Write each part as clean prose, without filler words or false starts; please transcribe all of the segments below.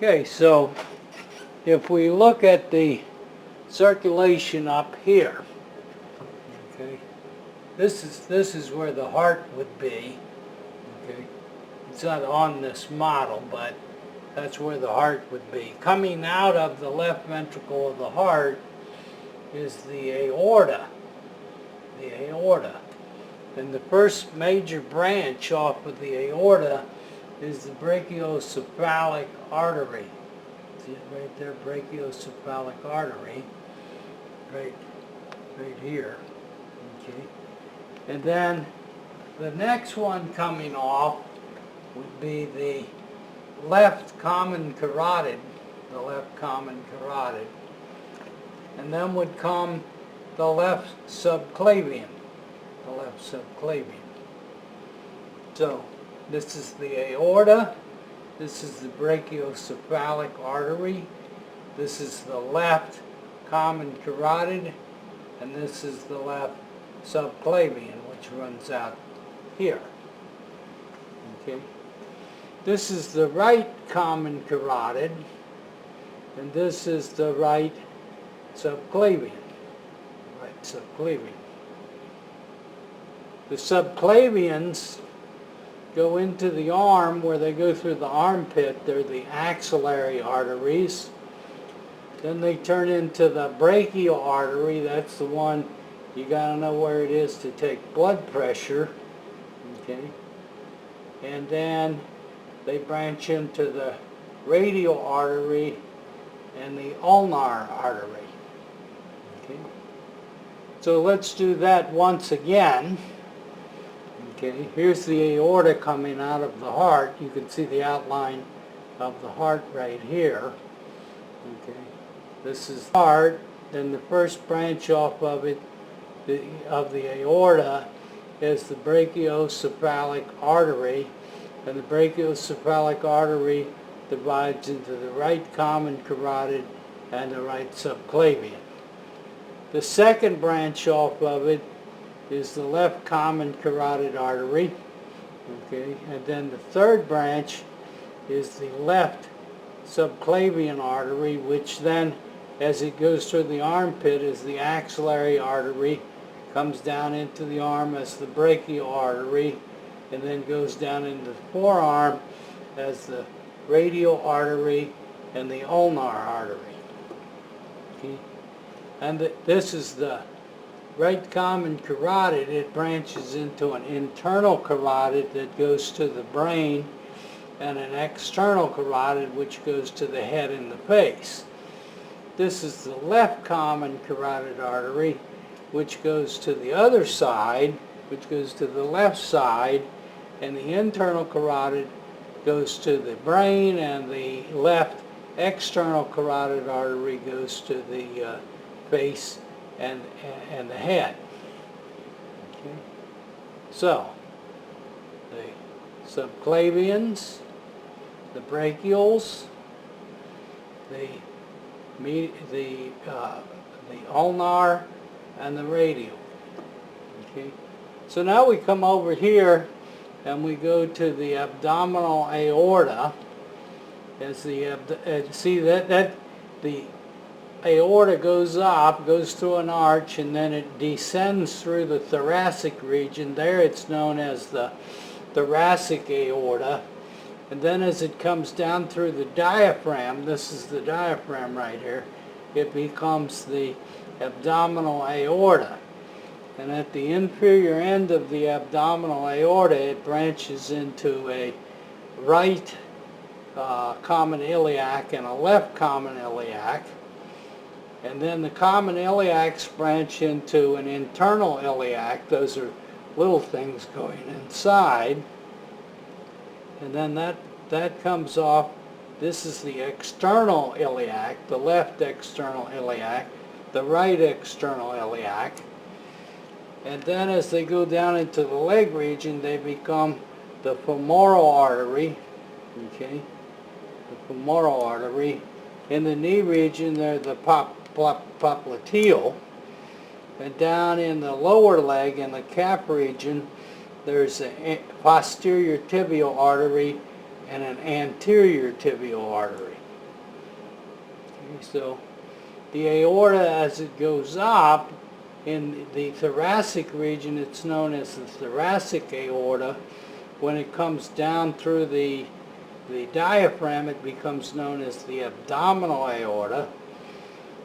Okay, so if we look at the circulation up here, okay, this is where the heart would be. Okay, it's not on this model, but that's where the heart would be. Coming out of the left ventricle of the heart is the aorta. The aorta. And the first major branch off of the aorta is the brachiocephalic artery. See it right there, brachiocephalic artery, right here. Okay. And then the next one coming off would be the left common carotid, and then would come the left subclavian, So this is the aorta, this is the brachiocephalic artery, this is the left common carotid, and this is the left subclavian, which runs out here. Okay. This is the right common carotid, and this is the right subclavian. The subclavians go into the arm where they go through the armpit. They're the axillary arteries. Then they turn into the brachial artery. That's the one you got to know where it is to take blood pressure. Okay. And then they branch into the radial artery and the ulnar artery. Okay. So let's do that once again. Okay, here's the aorta coming out of the heart. You can see the outline of the heart right here. Okay, this is the heart. Then the first branch off of it, of the aorta, is the brachiocephalic artery, and the brachiocephalic artery divides into the right common carotid and the right subclavian. The second branch off of it is the left common carotid artery, okay, and then the third branch is the left subclavian artery, which then, as it goes through the armpit, is the axillary artery, comes down into the arm as the brachial artery, and then goes down into the forearm as the radial artery and the ulnar artery. Okay. And this is the right common carotid. It branches into an internal carotid that goes to the brain, and an external carotid which goes to the head and the face. This is the left common carotid artery, which goes to the other side, which goes to the left side, and the internal carotid goes to the brain, and the left external carotid artery goes to the face and the head. Okay. So, the subclavians, the brachials, the ulnar, and the radial. Okay. So now we come over here and we go to the abdominal aorta. As the see that the aorta goes up, goes through an arch, and then it descends through the thoracic region. There it's known as the thoracic aorta. And then as it comes down through the diaphragm, this is the diaphragm right here, it becomes the abdominal aorta. And at the inferior end of the abdominal aorta, it branches into a right common iliac and a left common iliac. And then the common iliacs branch into an internal iliac. Those are little things going inside. And then that comes off. This is the external iliac, the left external iliac, the right external iliac. And then as they go down into the leg region, they become the femoral artery. Okay, the femoral artery. In the knee region, they're the popliteal. And down in the lower leg, in the calf region, there's a posterior tibial artery and an anterior tibial artery. so the aorta, as it goes up in the thoracic region, it's known as the thoracic aorta. When it comes down through the diaphragm, it becomes known as the abdominal aorta.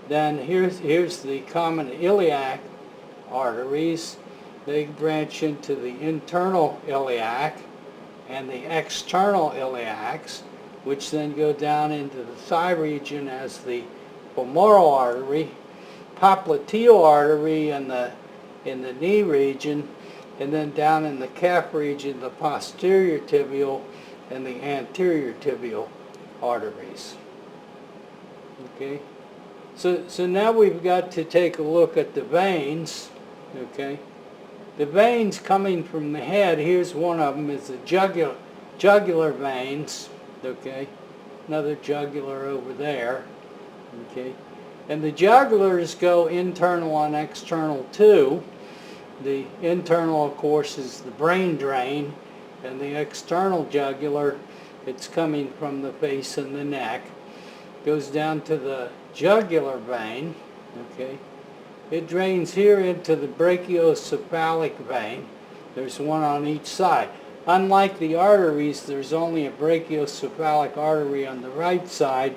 Then here's the common iliac arteries. They branch into the internal iliac and the external iliacs, which then go down into the thigh region as the femoral artery, popliteal artery in the knee region, and then down in the calf region, the posterior tibial and the anterior tibial arteries. Okay, so now we've got to take a look at the veins. Okay, the veins coming from the head, here's one of them, is the jugular veins. Okay, another jugular over there. Okay, and the jugulars go internal and external too. The internal, of course, is the brain drain, and the external jugular, it's coming from the face and the neck, goes down to the jugular vein. Okay, it drains here into the brachiocephalic vein. There's one on each side. Unlike the arteries, there's only a brachiocephalic artery on the right side.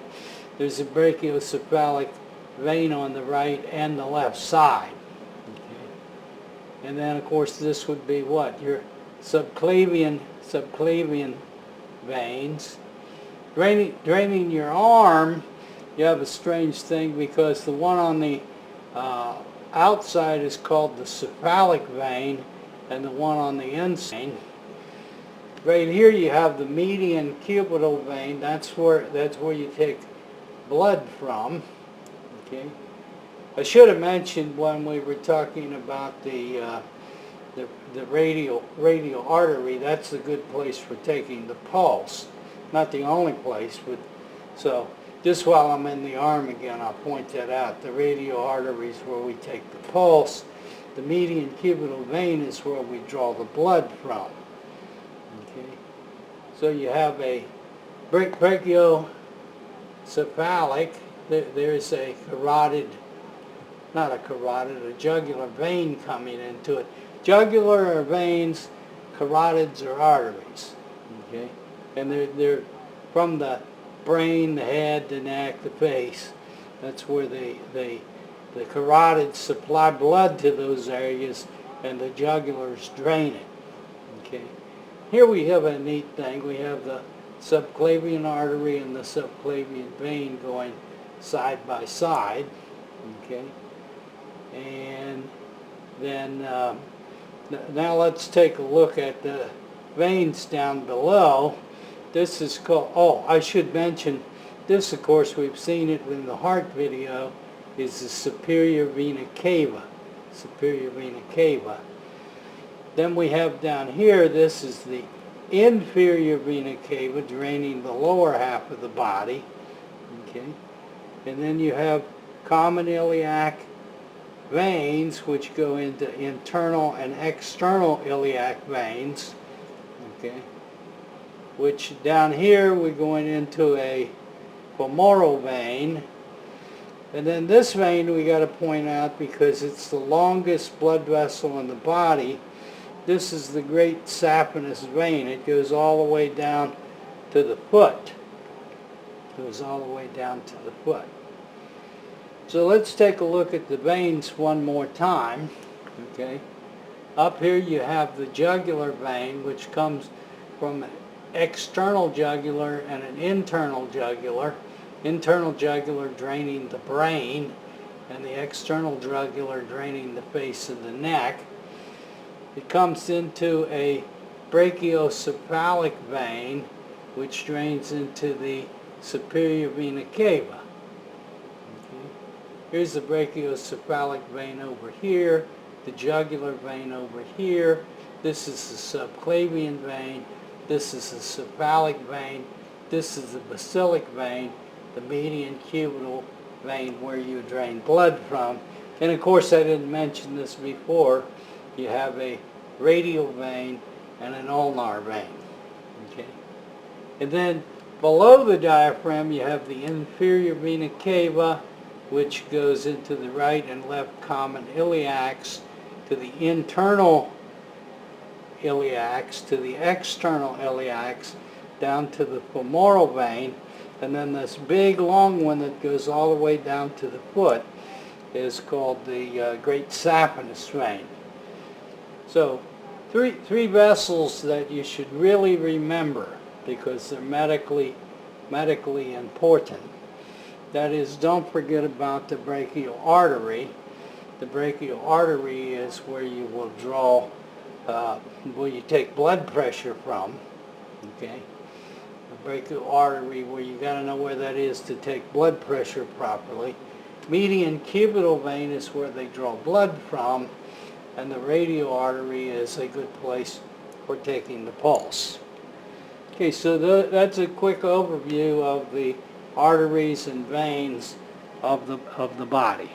There's a brachiocephalic vein on the right and the left side. Okay. And then, of course, this would be what? Your subclavian veins. Draining your arm, you have a strange thing, because the one on the outside is called the cephalic vein, and the one on the inside. Right here you have the median cubital vein. That's where you take blood from. Okay. I should have mentioned when we were talking about the radial artery, that's a good place for taking the pulse. Not the only place, but so just while I'm in the arm again, I'll point that out. The radial artery is where we take the pulse. The median cubital vein is where we draw the blood from. Okay. So you have a brachiocephalic. There's a carotid, not a carotid, a jugular vein coming into it. Jugular are veins, carotids are arteries. Okay, and they're from the brain, the head, the neck, the face. That's where the carotids supply blood to those areas, and the jugulars drain it. Okay, here we have a neat thing. We have the subclavian artery and the subclavian vein going side by side. Okay, and then now let's take a look at the veins down below. This is called, oh, I should mention, this, of course, we've seen it in the heart video, is the superior vena cava. Superior vena cava. Then we have down here, this is the inferior vena cava, draining the lower half of the body. Okay. And then you have common iliac veins, which go into internal and external iliac veins. Okay. Which down here we're going into a femoral vein. And then this vein we got to point out, because it's the longest blood vessel in the body. This is the great saphenous vein. It goes all the way down to the foot. It goes all the way down to the foot. So let's take a look at the veins one more time. Okay. Up here you have the jugular vein, which comes from an external jugular and an internal jugular. Internal jugular draining the brain, and the external jugular draining the face and the neck. It comes into a brachiocephalic vein, which drains into the superior vena cava. Okay. Here's the brachiocephalic vein over here, the jugular vein over here. This is the subclavian vein. This is the cephalic vein. This is the basilic vein, the median cubital vein where you drain blood from. And of course, I didn't mention this before, you have a radial vein and an ulnar vein. Okay. And then Below the diaphragm you have the inferior vena cava, which goes into the right and left common iliacs, to the internal iliacs, to the external iliacs, down to the femoral vein, and then this big long one that goes all the way down to the foot is called the great saphenous vein. So three vessels that you should really remember because they're medically important. That is, don't forget about the brachial artery. The brachial artery is where you will draw, where you take blood pressure from, okay? The brachial artery, where you got to know where that is to take blood pressure properly. Median cubital vein is where they draw blood from, and the radial artery is a good place for taking the pulse. Okay, so that's a quick overview of the arteries and veins of the body.